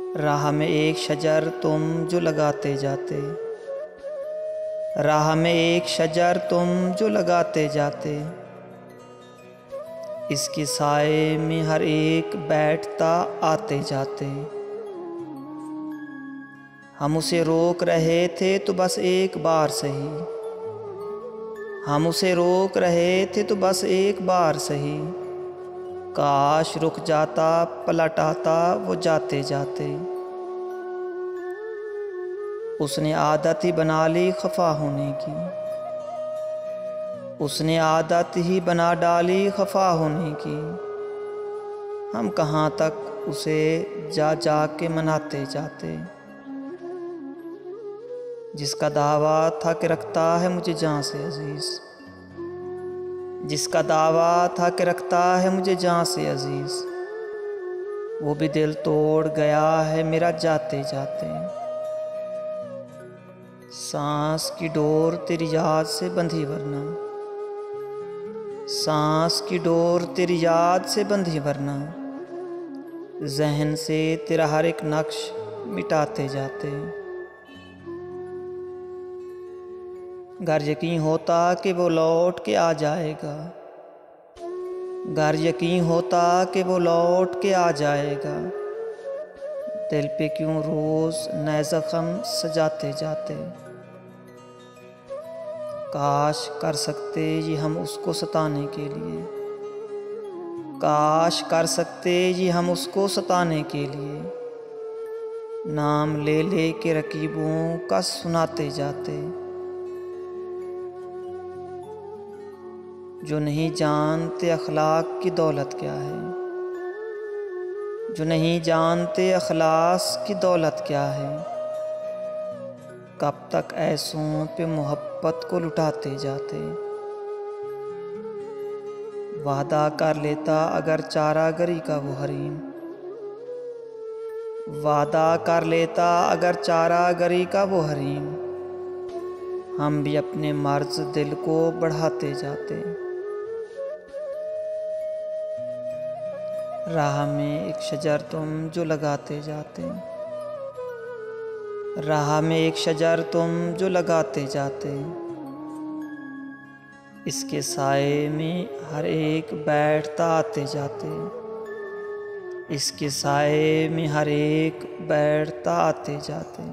राह में एक शजर तुम जो लगाते जाते, राह में एक शजर तुम जो लगाते जाते, इसके साए में हर एक बैठता आते जाते। हम उसे रोक रहे थे तो बस एक बार सही, हम उसे रोक रहे थे तो बस एक बार सही, काश रुक जाता पलट आता वो जाते जाते। उसने आदत ही बना ली खफा होने की, उसने आदत ही बना डाली खफा होने की। हम कहाँ तक उसे जा जा के मनाते जाते। जिसका दावा था कि रखता है मुझे जान से अजीज़, जिसका दावा था कि रखता है मुझे जान से अजीज़, वो भी दिल तोड़ गया है मेरा जाते जाते। सांस की डोर तेरी याद से बंधी वरना, सांस की डोर तेरी याद से बंधी वरना, ज़हन से तेरा हर एक नक्श मिटाते जाते। गर यकीन होता कि वो लौट के आ जाएगा, गर यकीन होता कि वो लौट के आ जाएगा, दिल पे क्यों रोज़ नए ज़ख्म सजाते जाते। काश कर सकते ये हम उसको सताने के लिए, काश कर सकते ये हम उसको सताने के लिए, नाम ले ले के रकीबों का सुनाते जाते। जो नहीं जानते अखलाक की दौलत क्या है, जो नहीं जानते अखलास की दौलत क्या है, कब तक ऐसों पे मोहब्बत को लुटाते जाते। वादा कर लेता अगर चारागरी का वो हरीम, वादा कर लेता अगर चारागरी का वो हरीम, हम भी अपने मर्ज दिल को बढ़ाते जाते। राह में एक शजर तुम जो लगाते जाते, राह में एक शजर तुम जो लगाते जाते, इसके साए में हर एक बैठता आते जाते, इसके साए में हर एक बैठता आते जाते।